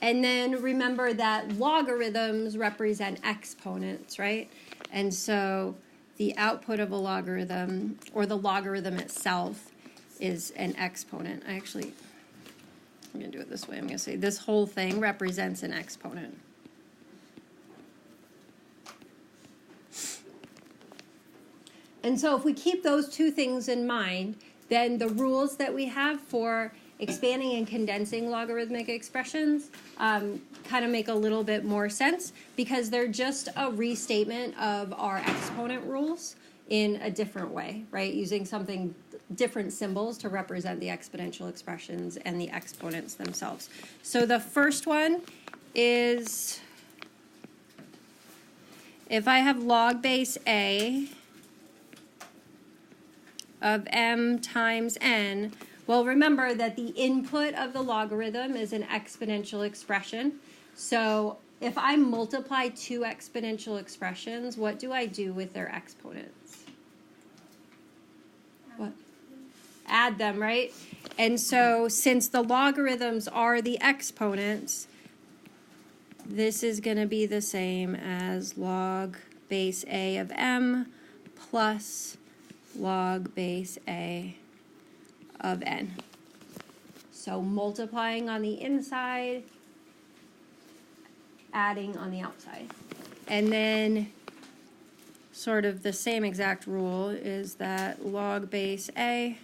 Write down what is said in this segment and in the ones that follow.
And then remember that logarithms represent exponents, right? And so the output of a logarithm, or the logarithm itself, is an exponent. I'm going to do it this way. I'm going to say this whole thing represents an exponent. And so if we keep those two things in mind, then the rules that we have for expanding and condensing logarithmic expressions kind of make a little bit more sense, because they're just a restatement of our exponent rules in a different way, right? Using different symbols to represent the exponential expressions and the exponents themselves. So the first one is, if I have log base A of m times n, well, remember that the input of the logarithm is an exponential expression. So if I multiply two exponential expressions, what do I do with their exponents? What? Add them, right? And so since the logarithms are the exponents, this is going to be the same as log base A of m plus log base A of n. So multiplying on the inside, adding on the outside. And then sort of the same exact rule is that log base A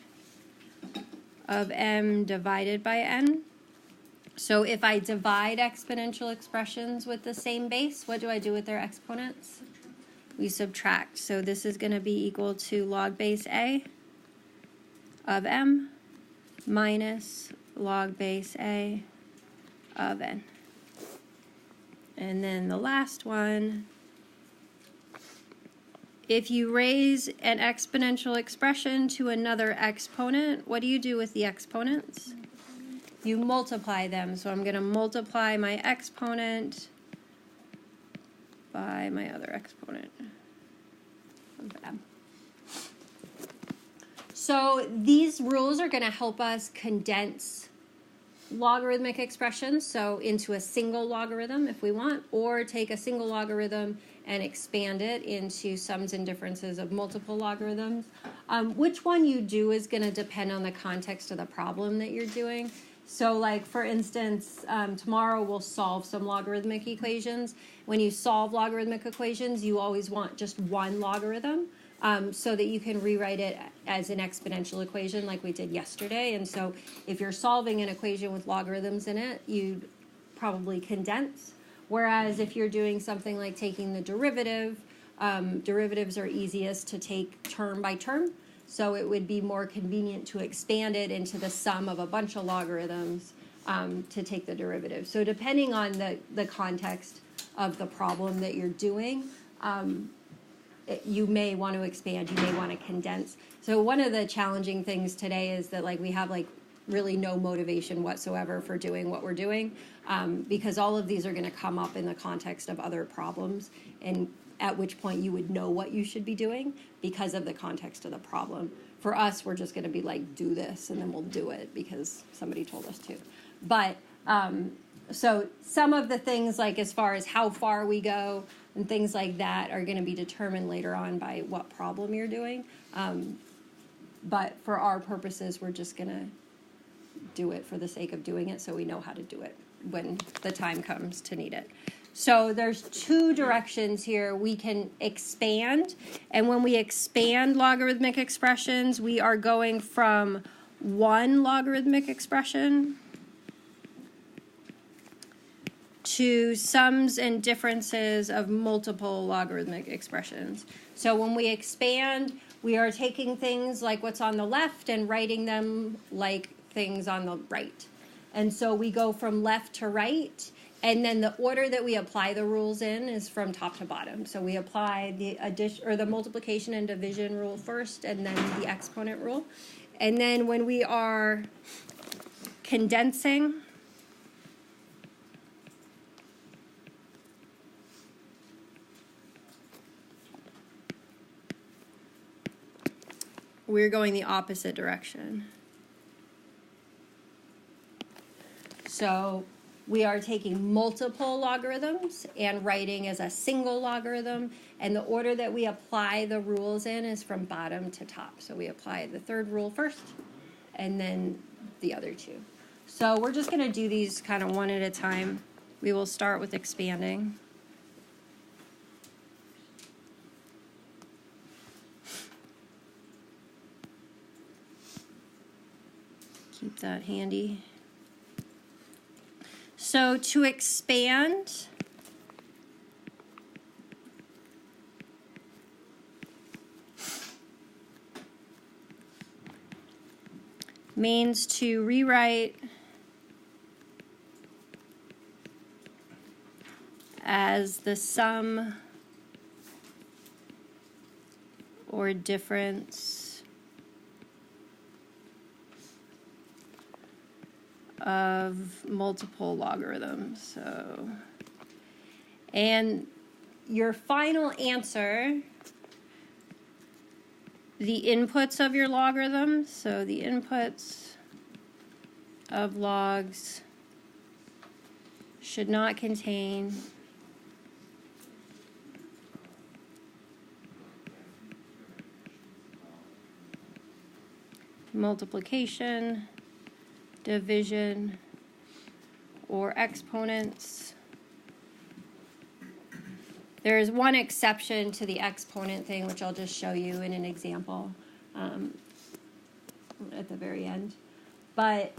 of m divided by n. So if I divide exponential expressions with the same base, what do I do with their exponents? We subtract. So this is going to be equal to log base A of m minus log base A of n. And then the last one, if you raise an exponential expression to another exponent, what do you do with the exponents? You multiply them. So I'm going to multiply my exponent by my other exponent of m. So these rules are going to help us condense logarithmic expressions, so into a single logarithm if we want, or take a single logarithm and expand it into sums and differences of multiple logarithms. Which one you do is going to depend on the context of the problem that you're doing. So like, for instance, tomorrow we'll solve some logarithmic equations. When you solve logarithmic equations, you always want just one logarithm, so that you can rewrite it as an exponential equation like we did yesterday. And so if you're solving an equation with logarithms in it, you'd probably condense. Whereas if you're doing something like taking the derivative, derivatives are easiest to take term by term. So it would be more convenient to expand it into the sum of a bunch of logarithms to take the derivative. So depending on the context of the problem that you're doing, you may want to expand, you may want to condense. So one of the challenging things today is that we have really no motivation whatsoever for doing what we're doing, because all of these are going to come up in the context of other problems, and at which point you would know what you should be doing because of the context of the problem. For us, we're just going to be do this, and then we'll do it because somebody told us to. But so some of the things, as far as how far we go and things like that, are going to be determined later on by what problem you're doing. But for our purposes, we're just going to do it for the sake of doing it, so we know how to do it when the time comes to need it. So there's two directions here. We can expand, and when we expand logarithmic expressions, we are going from one logarithmic expression to sums and differences of multiple logarithmic expressions. So when we expand, we are taking things like what's on the left and writing them like things on the right. And so we go from left to right, and then the order that we apply the rules in is from top to bottom. So we apply the addition or the multiplication and division rule first, and then the exponent rule. And then when we are condensing, we're going the opposite direction. So we are taking multiple logarithms and writing as a single logarithm, and the order that we apply the rules in is from bottom to top. So we apply the third rule first, and then the other two. So we're just going to do these kind of one at a time. We will start with expanding. Keep that handy. So to expand, means to rewrite as the sum or difference of multiple logarithms. So, and your final answer, the inputs of your logarithm, so the inputs of logs should not contain multiplication, division, or exponents. There is one exception to the exponent thing, which I'll just show you in an example at the very end. But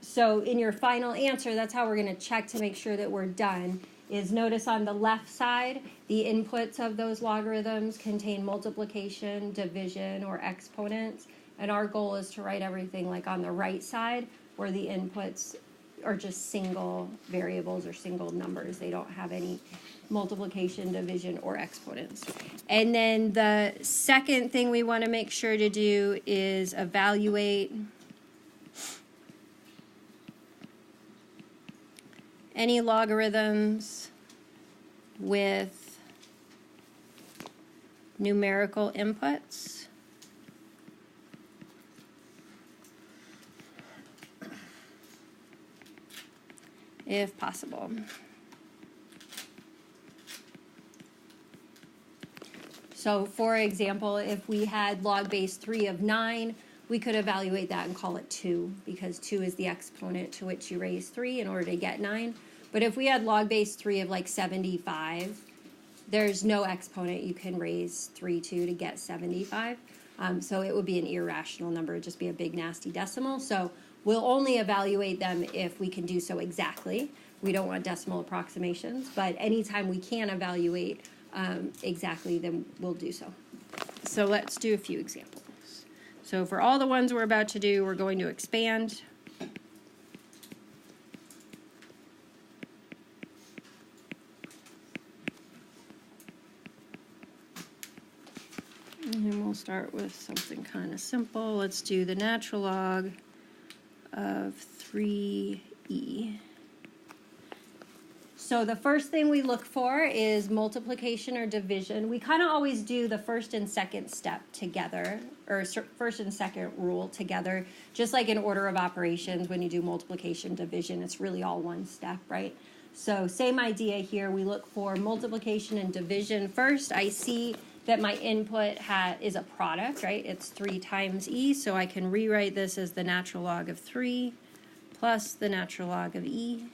so in your final answer, that's how we're going to check to make sure that we're done, is notice on the left side, the inputs of those logarithms contain multiplication, division, or exponents. And our goal is to write everything like on the right side, where the inputs are just single variables or single numbers. They don't have any multiplication, division, or exponents. And then the second thing we want to make sure to do is evaluate any logarithms with numerical inputs. If possible. So for example, if we had log base 3 of 9, we could evaluate that and call it 2, because 2 is the exponent to which you raise 3 in order to get 9. But if we had log base 3 of like 75, there's no exponent you can raise 3 to get 75. So it would be an irrational number. It would just be a big nasty decimal. So we'll only evaluate them if we can do so exactly. We don't want decimal approximations, but anytime we can evaluate exactly, then we'll do so. So let's do a few examples. So for all the ones we're about to do, we're going to expand. And we'll start with something kind of simple. Let's do the natural log of 3e. So the first thing we look for is multiplication or division. We kind of always do the first and second step together, or first and second rule together, just like in order of operations when you do multiplication, division, it's really all one step, right? So same idea here. We look for multiplication and division first. I see that my input is a product, right? It's 3 times e, so I can rewrite this as the natural log of 3 plus the natural log of e.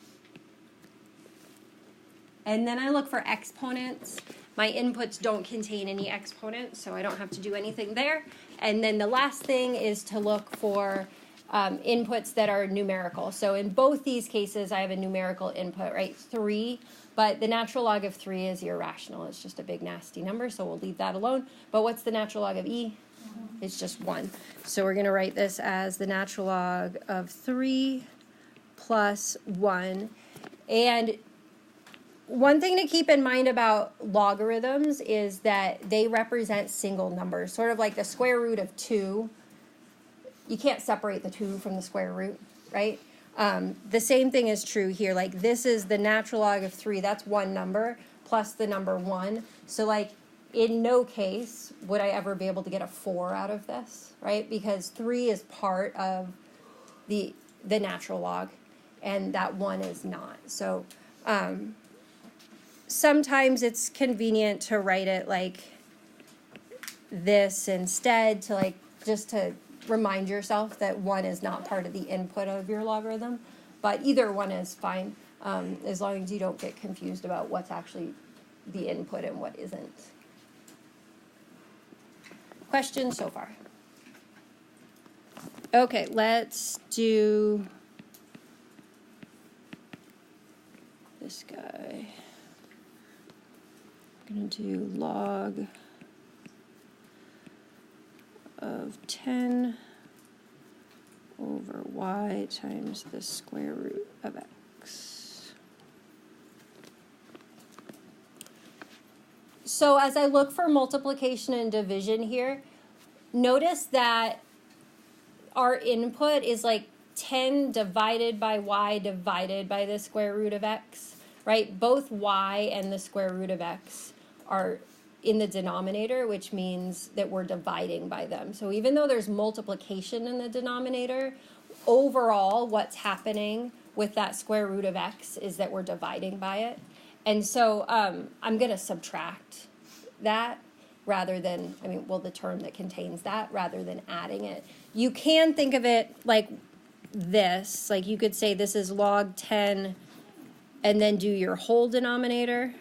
And then I look for exponents. My inputs don't contain any exponents, so I don't have to do anything there. And then the last thing is to look for inputs that are numerical. So in both these cases, I have a numerical input, right? 3, but the natural log of 3 is irrational. It's just a big nasty number, so we'll leave that alone. But what's the natural log of e? It's just 1. So we're going to write this as the natural log of 3 plus 1. And one thing to keep in mind about logarithms is that they represent single numbers, sort of like the square root of 2. You can't separate the 2 from the square root, right? The same thing is true here. Like this is the natural log of 3. That's one number plus the number 1. So like in no case would I ever be able to get a 4 out of this, right? Because 3 is part of the natural log. and that 1 is not. So sometimes it's convenient to write it like this instead, to like just to remind yourself that 1 is not part of the input of your logarithm. But either one is fine, as long as you don't get confused about what's actually the input and what isn't. Questions so far? Okay, let's do this guy. I'm going to do log of 10 over y times the square root of x. So as I look for multiplication and division here, notice that our input is like 10 divided by y divided by the square root of x, right? Both y and the square root of x are in the denominator, which means that we're dividing by them. So even though there's multiplication in the denominator, overall what's happening with that square root of x is that we're dividing by it. And so I'm going to subtract that rather than, the term that contains that, rather than adding it. You can think of it like this. Like you could say this is log 10 and then do your whole denominator.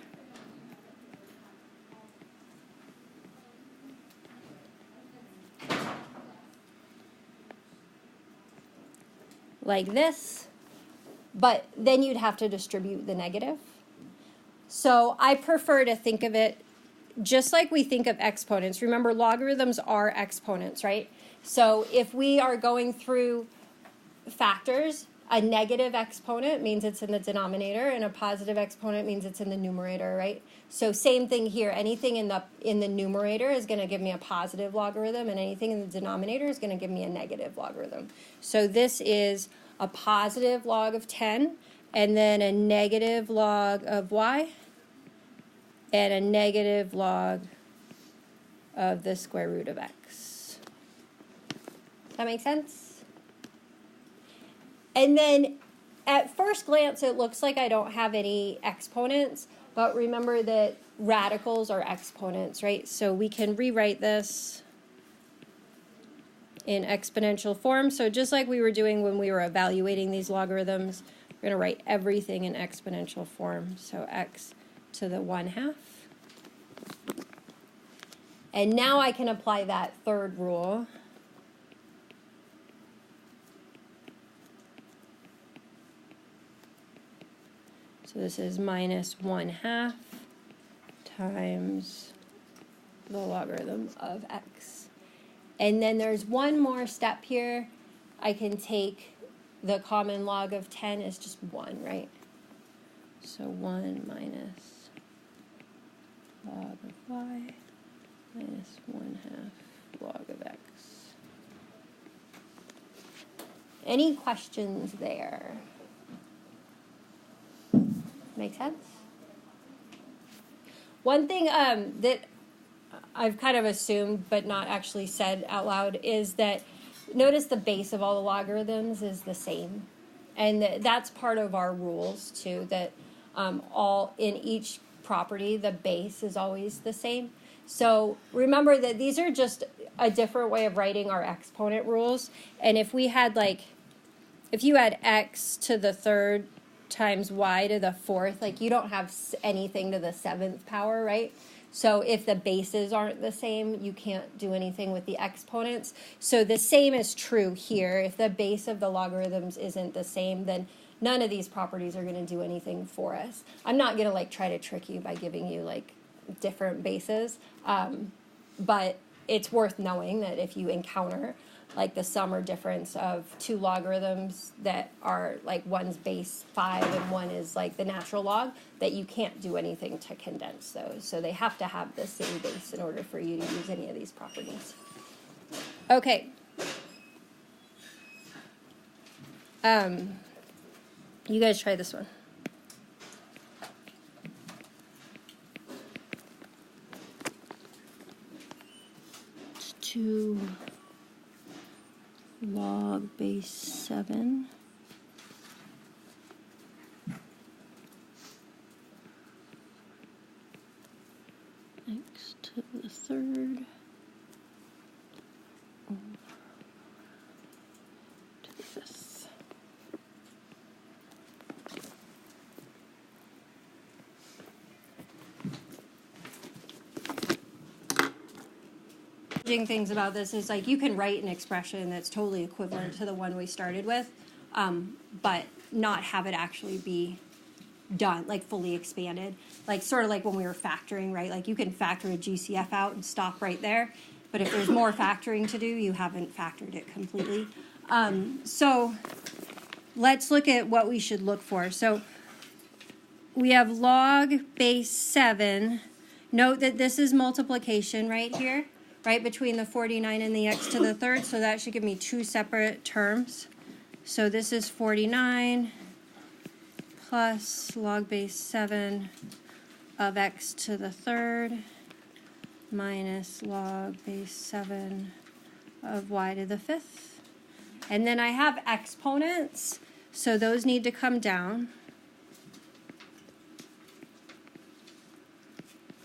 Like this, but then you'd have to distribute the negative. So I prefer to think of it just like we think of exponents. Remember, logarithms are exponents, right? So if we are going through factors, a negative exponent means it's in the denominator, and a positive exponent means it's in the numerator, right? So same thing here. Anything in the numerator is going to give me a positive logarithm, and anything in the denominator is going to give me a negative logarithm. So this is a positive log of 10, and then a negative log of y, and a negative log of the square root of x. Does that make sense? And then at first glance, it looks like I don't have any exponents, but remember that radicals are exponents, right? So we can rewrite this in exponential form. So just like we were doing when we were evaluating these logarithms, we're going to write everything in exponential form. So x to the 1/2. And now I can apply that third rule. So this is minus 1/2 times the logarithm of x. And then there's one more step here. I can take the common log of 10 as just 1, right? So 1 minus log of y minus 1/2 log of x. Any questions there? Make sense? One thing that I've kind of assumed but not actually said out loud is that notice the base of all the logarithms is the same. And that's part of our rules too, that all in each property the base is always the same. So remember that these are just a different way of writing our exponent rules. And if we had if you had x to the 3rd times y to the 4th, you don't have anything to the 7th power, right? So if the bases aren't the same, you can't do anything with the exponents. So the same is true here. If the base of the logarithms isn't the same, then none of these properties are going to do anything for us. I'm not going to try to trick you by giving you different bases, but it's worth knowing that if you encounter the sum or difference of two logarithms that are one's base 5 and one is the natural log, that you can't do anything to condense those. So they have to have the same base in order for you to use any of these properties. Okay. You guys try this one. It's 2 log base 7 x to the third to the fifth. Things about this is like you can write an expression that's totally equivalent to the one we started with, but not have it actually be done, like fully expanded, like sort of like when we were factoring, right? Like you can factor a GCF out and stop right there, but if there's more factoring to do, you haven't factored it completely. So let's look at what we should look for. So we have log base 7. Note that this is multiplication right here, right, between the 49 and the x to the third, so that should give me two separate terms. So this is 49 plus log base 7 of x to the third minus log base 7 of y to the fifth. And then I have exponents, so those need to come down.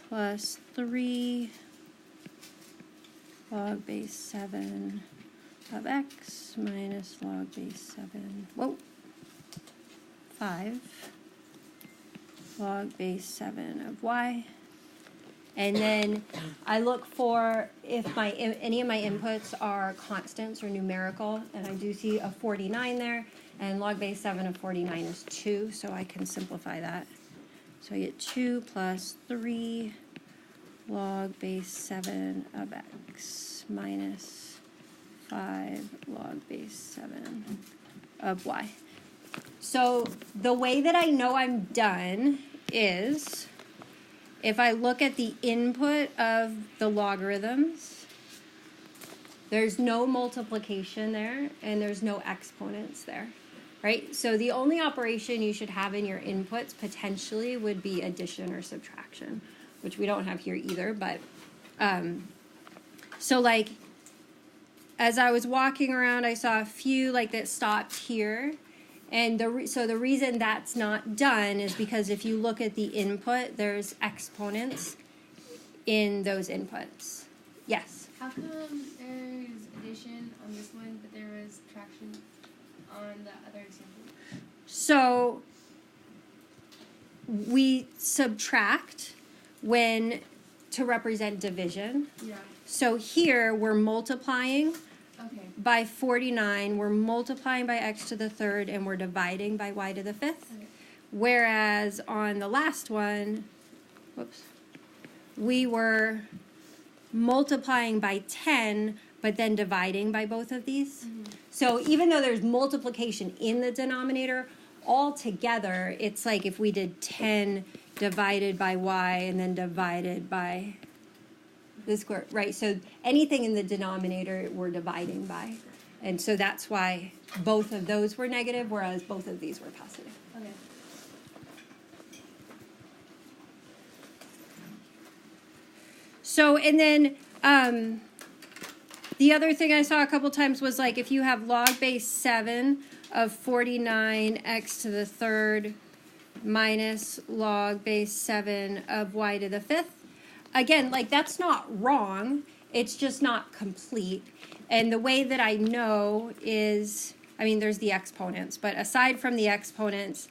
Plus 3 log base 7 of x minus log base 7, 5 log base 7 of y. And then I look for if any of my inputs are constants or numerical, and I do see a 49 there, and log base 7 of 49 is 2, so I can simplify that. So I get 2 plus 3 log base 7 of x minus 5 log base 7 of y. So the way that I know I'm done is if I look at the input of the logarithms, there's no multiplication there and there's no exponents there, right? So the only operation you should have in your inputs potentially would be addition or subtraction, which we don't have here either, but so like as I was walking around, I saw a few like that stopped here, and so the reason that's not done is because if you look at the input, there's exponents in those inputs. Yes? How come there's addition on this one, but there was subtraction on the other example? So we subtract to represent division. Yeah. So here we're multiplying Okay. by 49, we're multiplying by x to the third, and we're dividing by y to the fifth. Okay. Whereas on the last one, we were multiplying by 10, but then dividing by both of these. Mm-hmm. So even though there's multiplication in the denominator, all together, it's like if we did 10 divided by y and then divided by the square, right? So anything in the denominator we're dividing by. And so that's why both of those were negative, whereas both of these were positive. Okay. So, and then the other thing I saw a couple times was like if you have log base 7 of 49 x to the third minus log base 7 of y to the fifth. Again, like that's not wrong, it's just not complete. And the way that I know is, I mean, there's the exponents, but aside from the exponents,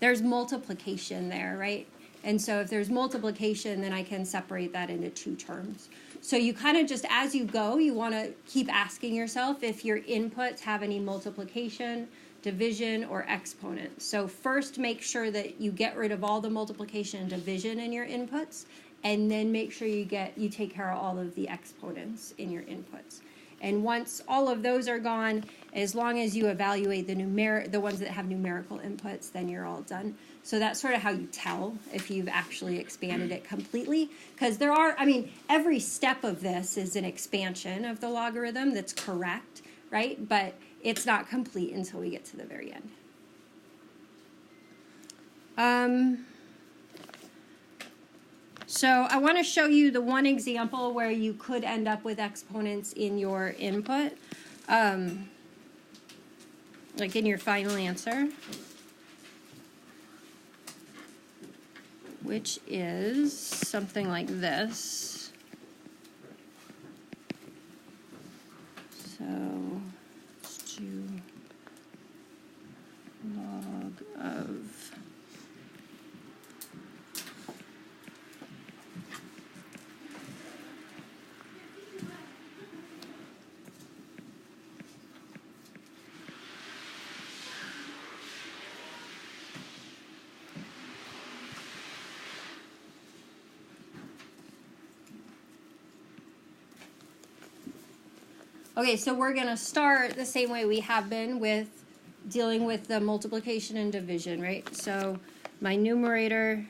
there's multiplication there, right? And so if there's multiplication, then I can separate that into two terms. So you kind of just, as you go, you want to keep asking yourself if your inputs have any multiplication, division, or exponent. So first make sure that you get rid of all the multiplication and division in your inputs, and then make sure you take care of all of the exponents in your inputs. And once all of those are gone, as long as you evaluate the ones that have numerical inputs, then you're all done. So that's sort of how you tell if you've actually expanded it completely. Because every step of this is an expansion of the logarithm that's correct, right? But it's not complete until we get to the very end. So I want to show you the one example where you could end up with exponents in your input, like in your final answer. which is something like this. So let's do log of Okay, so we're going to start the same way we have been with dealing with the multiplication and division, right? So my numerator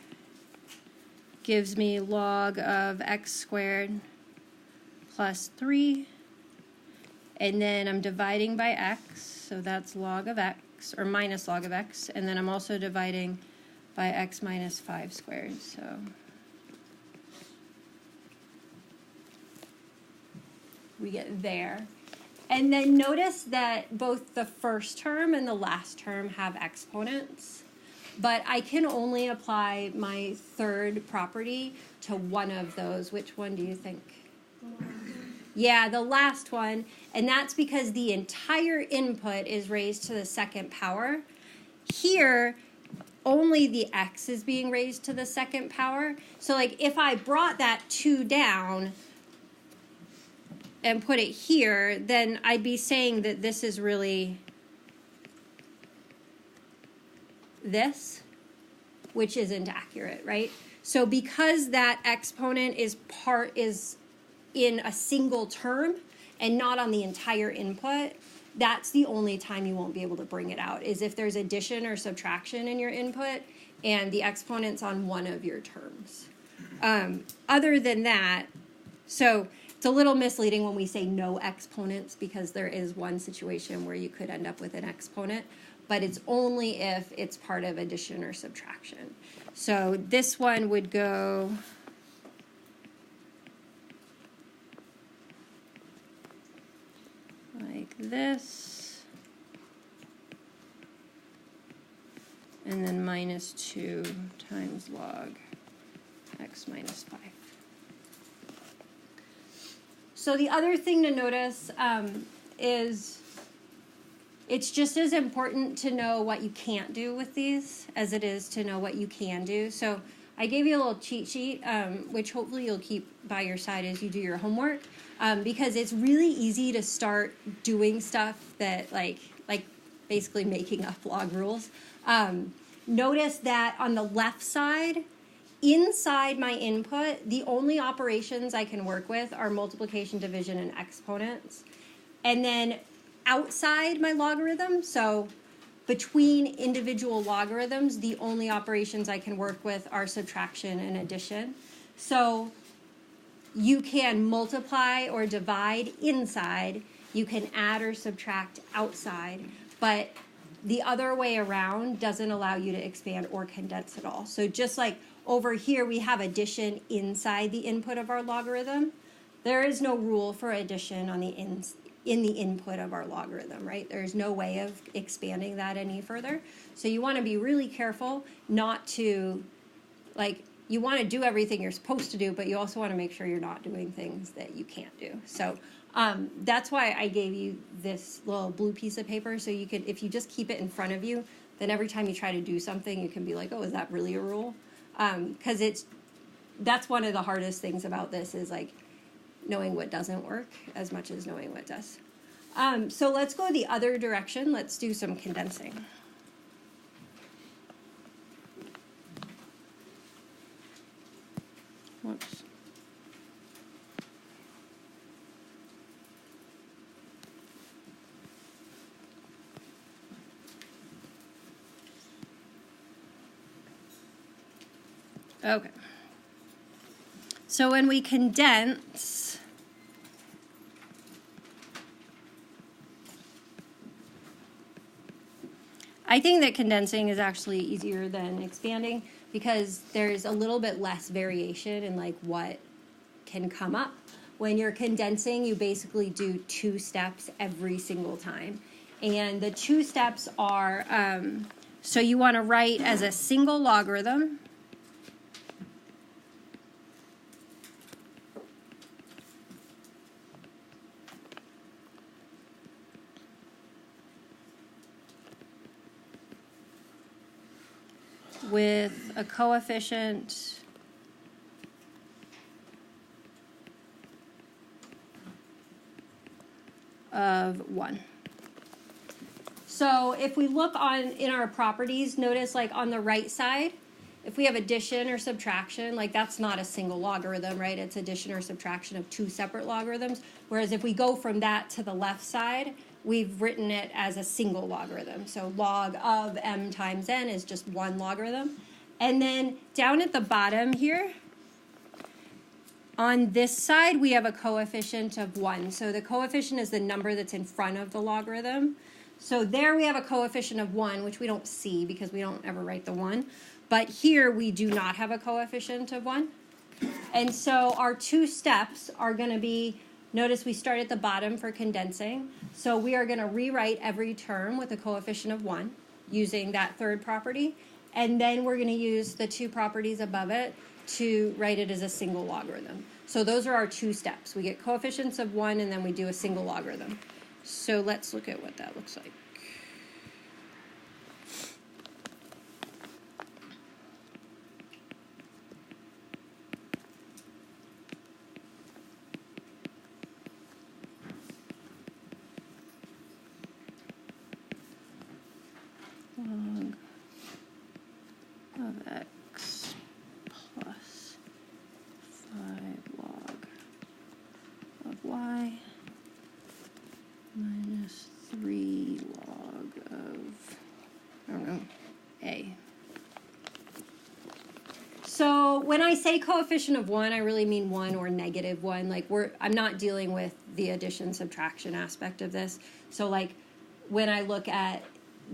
gives me log of x squared plus 3. And then I'm dividing by x, so that's log of x, or minus log of x. And then I'm also dividing by x minus 5 squared, so... we get there. And then notice that both the first term and the last term have exponents, but I can only apply my third property to one of those. Which one do you think? Yeah, the last one, and that's because the entire input is raised to the second power. Here, only the x is being raised to the second power. So like if I brought that 2 down, and put it here, then I'd be saying that this is really this, which isn't accurate, right? So because that exponent is in a single term and not on the entire input, that's the only time you won't be able to bring it out, is if there's addition or subtraction in your input and the exponent's on one of your terms. Other than that, so it's a little misleading when we say no exponents, because there is one situation where you could end up with an exponent, but it's only if it's part of addition or subtraction. So this one would go like this, and then minus 2 times log x minus 5. So the other thing to notice is it's just as important to know what you can't do with these as it is to know what you can do. So I gave you a little cheat sheet, which hopefully you'll keep by your side as you do your homework, because it's really easy to start doing stuff that like basically making up log rules. Notice that on the left side, inside my input, the only operations I can work with are multiplication, division, and exponents. And then outside my logarithm, so between individual logarithms, the only operations I can work with are subtraction and addition. So you can multiply or divide inside, you can add or subtract outside, but the other way around doesn't allow you to expand or condense at all. So just like over here, we have addition inside the input of our logarithm. There is no rule for addition on the in the input of our logarithm, right? There's no way of expanding that any further. So you want to be really careful not to, you want to do everything you're supposed to do, but you also want to make sure you're not doing things that you can't do. So that's why I gave you this little blue piece of paper, so you can, if you just keep it in front of you, then every time you try to do something, you can be like, oh, is that really a rule? Because that's one of the hardest things about this, is knowing what doesn't work as much as knowing what does. So let's go the other direction. Let's do some condensing. Whoops. Okay. So when we condense, I think that condensing is actually easier than expanding, because there's a little bit less variation in what can come up. When you're condensing, you basically do 2 steps every single time. And the 2 steps are, so you want to write as a single logarithm, with a coefficient of 1. So if we look in our properties, notice like on the right side, if we have addition or subtraction, like that's not a single logarithm, right? It's addition or subtraction of two separate logarithms. Whereas if we go from that to the left side, we've written it as a single logarithm. So log of m times n is just one logarithm. And then down at the bottom here, on this side, we have a coefficient of 1. So the coefficient is the number that's in front of the logarithm. So there we have a coefficient of 1, which we don't see because we don't ever write the 1. But here we do not have a coefficient of 1. And so our two steps are going to be, notice we start at the bottom for condensing. So we are going to rewrite every term with a coefficient of 1 using that third property. And then we're going to use the two properties above it to write it as a single logarithm. So those are our two steps. We get coefficients of 1 and then we do a single logarithm. So let's look at what that looks like. Log of x plus 5 log of y minus 3 log of, I don't know, a. So when I say coefficient of 1, I really mean 1 or negative 1. Like I'm not dealing with the addition subtraction aspect of this. So like when I look at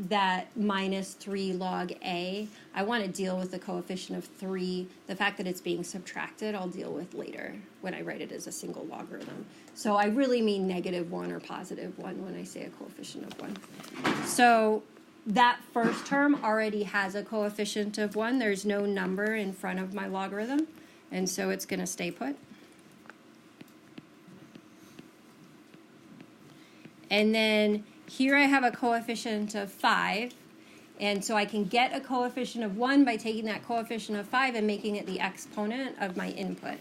that minus 3 log a, I want to deal with the coefficient of 3. The fact that it's being subtracted, I'll deal with later when I write it as a single logarithm. So I really mean negative 1 or positive 1 when I say a coefficient of 1. So that first term already has a coefficient of 1. There's no number in front of my logarithm, and so it's going to stay put. And then here I have a coefficient of 5, and so I can get a coefficient of 1 by taking that coefficient of 5 and making it the exponent of my input.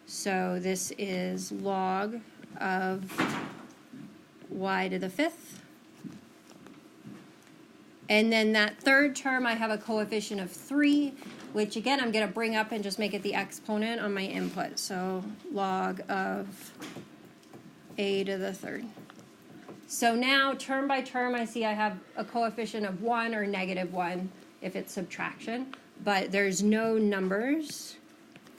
So this is log of y to the 5th. And then that third term, I have a coefficient of 3, which again, I'm going to bring up and just make it the exponent on my input. So log of a to the 3rd. So now, term by term, I see I have a coefficient of 1 or negative 1 if it's subtraction, but there's no numbers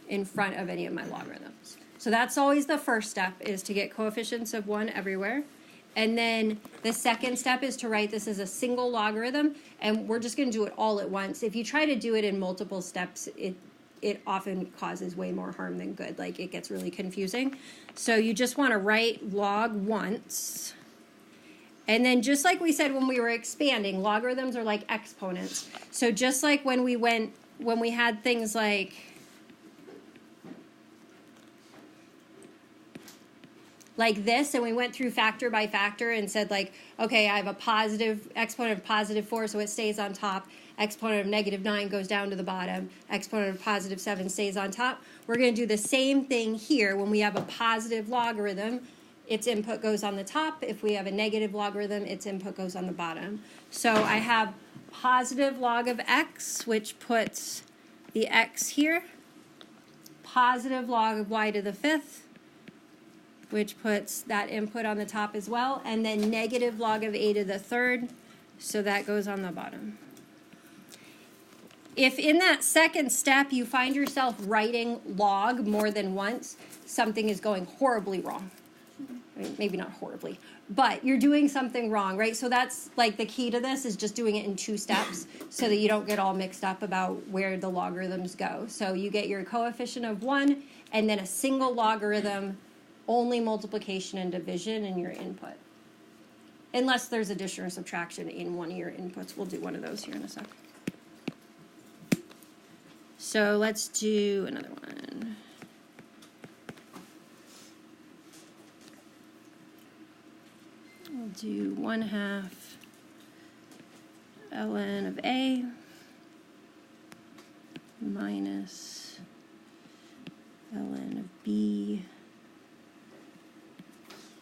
in front of any of my logarithms. So that's always the first step, is to get coefficients of 1 everywhere. And then the second step is to write this as a single logarithm, and we're just going to do it all at once. If you try to do it in multiple steps, it often causes way more harm than good. Like, it gets really confusing. So you just want to write log once. And then just like we said when we were expanding, logarithms are like exponents. So just like when we had things like this, and we went through factor by factor and said like, okay, I have a positive exponent of positive 4, so it stays on top. Exponent of negative 9 goes down to the bottom. Exponent of positive 7 stays on top. We're going to do the same thing here when we have a positive logarithm. Its input goes on the top. If we have a negative logarithm, its input goes on the bottom. So I have positive log of x, which puts the x here. Positive log of y to the 5th, which puts that input on the top as well. And then negative log of a to the 3rd, so that goes on the bottom. If in that second step you find yourself writing log more than once, something is going horribly wrong. I mean, maybe not horribly, but you're doing something wrong, right? So that's like the key to this, is just doing it in 2 steps so that you don't get all mixed up about where the logarithms go. So you get your coefficient of 1 and then a single logarithm, only multiplication and division in your input. Unless there's addition or subtraction in one of your inputs. We'll do one of those here in a sec. So let's do another one. We'll do 1/2 ln of a minus ln of b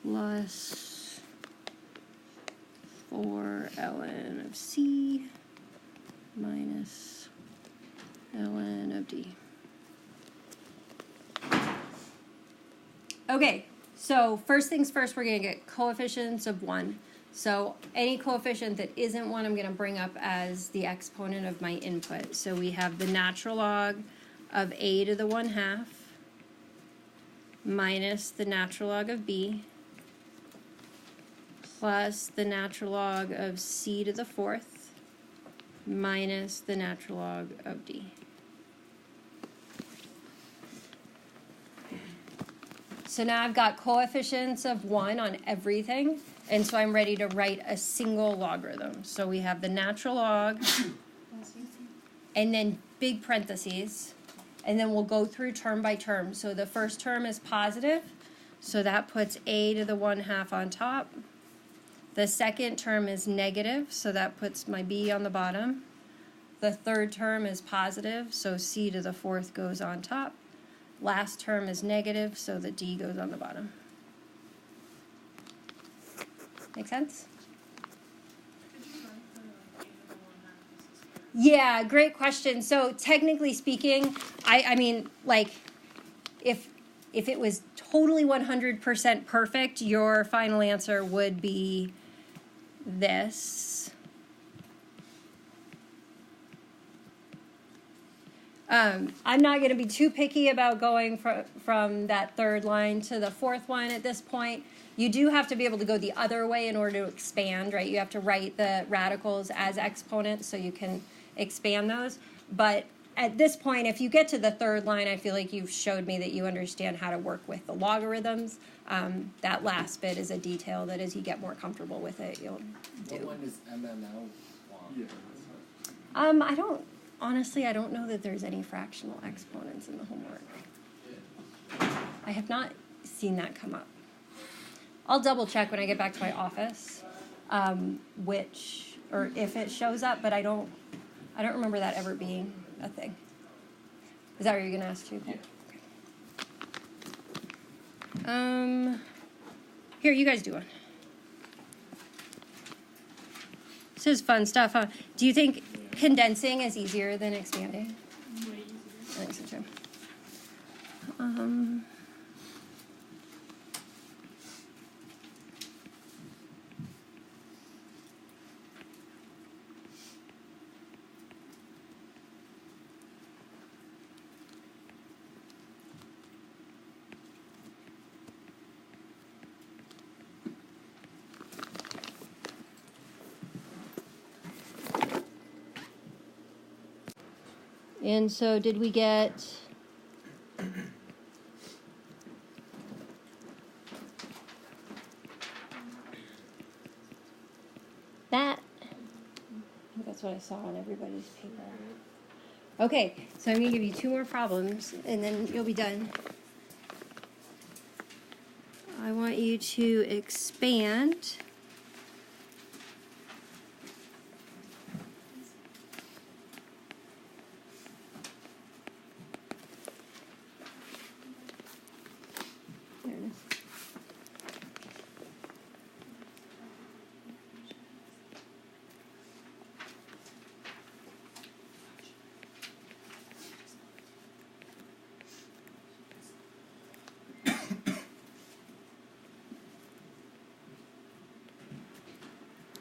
plus 4 ln of c minus ln of d. Okay, so first things first, we're going to get coefficients of 1. So any coefficient that isn't 1, I'm going to bring up as the exponent of my input. So we have the natural log of a to the 1/2 minus the natural log of b plus the natural log of c to the 4th minus the natural log of d. So now I've got coefficients of 1 on everything, and so I'm ready to write a single logarithm. So we have the natural log, and then big parentheses, and then we'll go through term by term. So the first term is positive, so that puts a to the 1/2 on top. The second term is negative, so that puts my b on the bottom. The third term is positive, so c to the 4th goes on top. Last term is negative, so the d goes on the bottom. Make sense? Yeah, great question. So technically speaking, I mean, like, if it was totally 100% perfect, your final answer would be this. I'm not going to be too picky about going from that third line to the fourth one at this point. You do have to be able to go the other way in order to expand, right? You have to write the radicals as exponents so you can expand those. But at this point, if you get to the third line, I feel like you've showed me that you understand how to work with the logarithms. That last bit is a detail that as you get more comfortable with it, you'll do. What one is MML? Yeah. Honestly, I don't know that there's any fractional exponents in the homework. I have not seen that come up. I'll double check when I get back to my office, or if it shows up, but I don't remember that ever being a thing. Is that what you're going to ask too? Yeah. Okay. Here, you guys do one. This is fun stuff, huh? Do you think condensing is easier than expanding? Way easier. I think so too. And so did we get that? I think that's what I saw on everybody's paper. Okay, so I'm going to give you 2 more problems, and then you'll be done. I want you to expand there it is.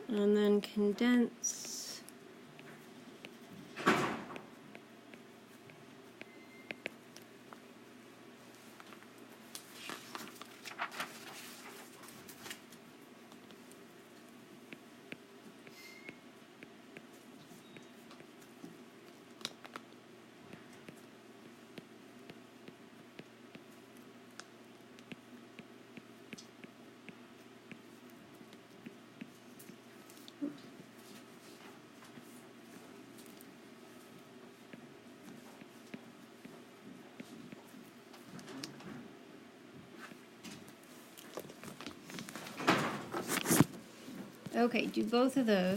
And then condense. Okay, do both of those.